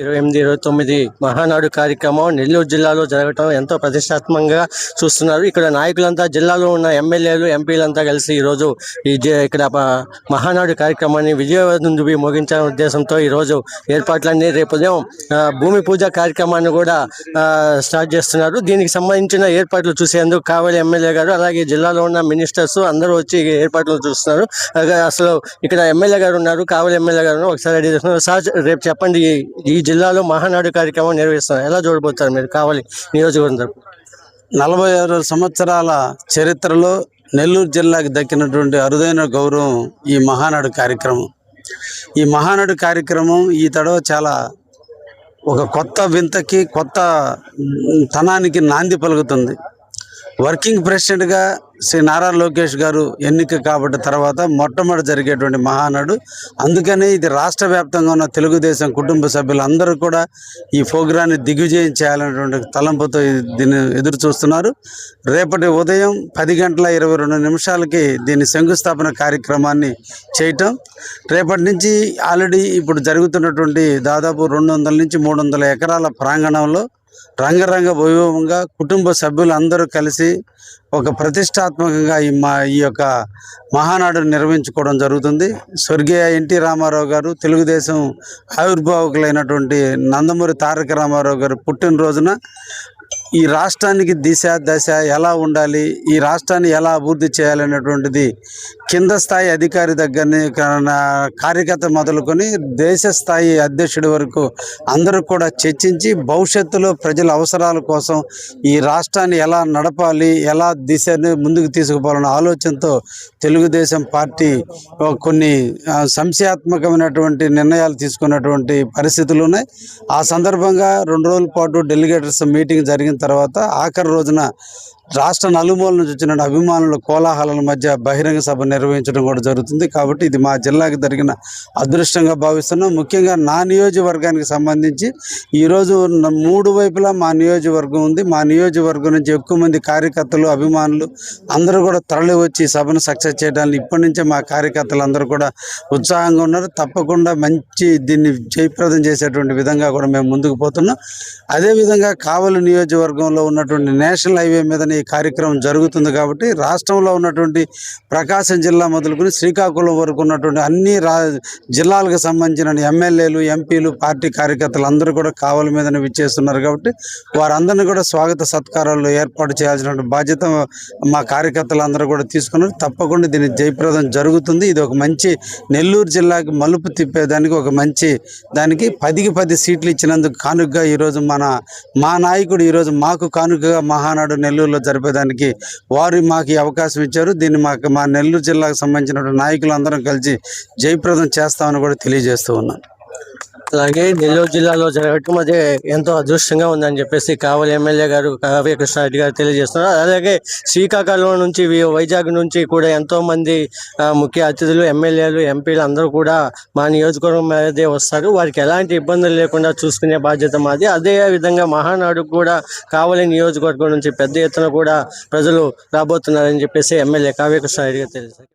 28, 29 మహానాడు కార్యక్రమం నెల్లూరు జిల్లాలో జరగటం ఎంతో ప్రతిష్టాత్మకంగా చూస్తున్నారు. ఇక్కడ నాయకులంతా, జిల్లాలో ఉన్న ఎమ్మెల్యేలు, ఎంపీలంతా కలిసి ఈరోజు ఇక్కడ మహానాడు కార్యక్రమాన్ని విజయవంతం ముగించాలనే ఉద్దేశంతో ఈరోజు ఏర్పాట్లన్నీ రేపు ఉదయం భూమి పూజ కార్యక్రమాన్ని కూడా స్టార్ట్ చేస్తున్నారు. దీనికి సంబంధించిన ఏర్పాట్లు చూసేందుకు కావలి ఎమ్మెల్యే గారు, అలాగే జిల్లాలో ఉన్న మినిస్టర్స్ అందరూ వచ్చి ఏర్పాట్లు చూస్తున్నారు. అసలు ఇక్కడ ఎమ్మెల్యే గారు ఉన్నారు, కావలి ఎమ్మెల్యే గారు. ఒకసారి అడిగి సార్, రేపు చెప్పండి, ఈ జిల్లాలో మహానాడు కార్యక్రమం నిర్వహిస్తున్నారు, ఎలా చూడబోతారు మీరు కావలి నియోజకవర్గం? 46 సంవత్సరాల చరిత్రలో నెల్లూరు జిల్లాకి దక్కినటువంటి అరుదైన గౌరవం ఈ మహానాడు కార్యక్రమం. ఈ మహానాడు కార్యక్రమం ఈ తడవ చాలా ఒక కొత్త వింతకి, కొత్త తనానికి నాంది పలుకుతుంది. వర్కింగ్ ప్రెసిడెంట్గా శ్రీ నారా లోకేష్ గారు ఎన్నిక కాబట్టి తర్వాత మొట్టమొదటి జరిగేటువంటి మహానాడు. అందుకని ఇది రాష్ట్ర వ్యాప్తంగా ఉన్న తెలుగుదేశం కుటుంబ సభ్యులు అందరూ కూడా ఈ ప్రోగ్రాన్ని దిగ్విజయం చేయాలనేటువంటి తలంపుతో దీన్ని ఎదురు చూస్తున్నారు. రేపటి ఉదయం 10:22 దీని శంకుస్థాపన కార్యక్రమాన్ని చేయటం. రేపటి నుంచి ఆల్రెడీ ఇప్పుడు జరుగుతున్నటువంటి దాదాపు 200 నుంచి 300 ఎకరాల ప్రాంగణంలో రంగరంగ వైభవంగా కుటుంబ సభ్యులందరూ కలిసి ఒక ప్రతిష్టాత్మకంగా ఈ యొక్క మహానాడు నిర్వహించుకోవడం జరుగుతుంది. స్వర్గీయ ఎన్టీ రామారావు గారు, తెలుగుదేశం ఆవిర్భావకులైనటువంటి నందమూరి తారక రామారావు గారు పుట్టినరోజున ఈ రాష్ట్రానికి దిశ దశ ఎలా ఉండాలి, ఈ రాష్ట్రాన్ని ఎలా అభివృద్ధి చేయాలనేటువంటిది కింద స్థాయి అధికారి దగ్గరని కార్యకర్త మొదలుకొని దేశ స్థాయి అధ్యక్షుడి వరకు అందరూ కూడా చర్చించి భవిష్యత్తులో ప్రజల అవసరాల కోసం ఈ రాష్ట్రాన్ని ఎలా నడపాలి, ఎలా దిశని ముందుకు తీసుకుపోవాలన్న ఆలోచనతో తెలుగుదేశం పార్టీ కొన్ని సంశయాత్మకమైనటువంటి నిర్ణయాలు తీసుకున్నటువంటి పరిస్థితులు ఉన్నాయి. ఆ సందర్భంగా 2 రోజుల పాటు డెలిగేటర్స్ మీటింగ్ జరిగిన తర్వాత ఆఖరి రోజున రాష్ట్ర నలుమూల నుంచి వచ్చిన అభిమానుల కోలాహలాల మధ్య బహిరంగ సభ నిర్వహించడం కూడా జరుగుతుంది. కాబట్టి ఇది మా జిల్లాకి జరిగిన అదృష్టంగా భావిస్తున్నాం. ముఖ్యంగా నా నియోజకవర్గానికి సంబంధించి ఈరోజు 3 వైపులా మా నియోజకవర్గం ఉంది. మా నియోజకవర్గం నుంచి ఎక్కువ మంది కార్యకర్తలు, అభిమానులు అందరూ కూడా తరలి వచ్చి సభను సక్సెస్ చేయడానికి ఇప్పటి నుంచే మా కార్యకర్తలు అందరూ కూడా ఉత్సాహంగా ఉన్నారు. తప్పకుండా మంచి దీన్ని జయప్రదం చేసేటువంటి విధంగా కూడా మేము ముందుకు పోతున్నాం. అదేవిధంగా కావలి నియోజకవర్గంలో ఉన్నటువంటి నేషనల్ హైవే మీద ఈ కార్యక్రమం జరుగుతుంది. కాబట్టి రాష్ట్రంలో ఉన్నటువంటి ప్రకాశం జిల్లా మొదలుకొని శ్రీకాకుళం వరకు ఉన్నటువంటి అన్ని జిల్లాలకు సంబంధించిన ఎమ్మెల్యేలు, ఎంపీలు, పార్టీ కార్యకర్తలు అందరూ కూడా కావలి మీదనే విచ్చేస్తున్నారు. కాబట్టి వారందరినీ కూడా స్వాగత సత్కారాలు ఏర్పాటు చేయాల్సిన బాధ్యత మా కార్యకర్తలు అందరూ కూడా తీసుకున్నారు. తప్పకుండా దీన్ని జయప్రదం జరుగుతుంది. ఇది ఒక మంచి నెల్లూరు జిల్లాకి మలుపు తిప్పేదానికి ఒక మంచి దానికి 10కి 10 సీట్లు ఇచ్చినందుకు కానుకగా ఈరోజు మా నాయకుడు ఈరోజు మాకు కానుకగా మహానాడు నెల్లూరులో జరిపేదానికి వారు మాకు అవకాశం ఇచ్చారు. దీన్ని మా నెల్లూరు జిల్లాకు సంబంధించిన నాయకులు అందరం కలిసి జయప్రదం చేస్తామని కూడా తెలియజేస్తూ ఉన్నాను. అలాగే నెల్లూరు జిల్లాలో జరగటం అదే ఎంతో అదృష్టంగా ఉందని చెప్పేసి కావలి ఎమ్మెల్యే గారు కావ్య కృష్ణారెడ్డి గారు తెలియజేస్తున్నారు. అలాగే శ్రీకాకుళం నుంచి, వైజాగ్ నుంచి కూడా ఎంతోమంది ముఖ్య అతిథులు, ఎమ్మెల్యేలు, ఎంపీలు అందరూ కూడా మా నియోజకవర్గం మీదే వస్తారు. వారికి ఎలాంటి ఇబ్బందులు లేకుండా చూసుకునే బాధ్యత మాది. అదే విధంగా మహానాడు కూడా కావలి నియోజకవర్గం నుంచి పెద్ద ఎత్తున కూడా ప్రజలు రాబోతున్నారని చెప్పేసి ఎమ్మెల్యే కావ్య కృష్ణారెడ్డి గారు తెలియజేశారు.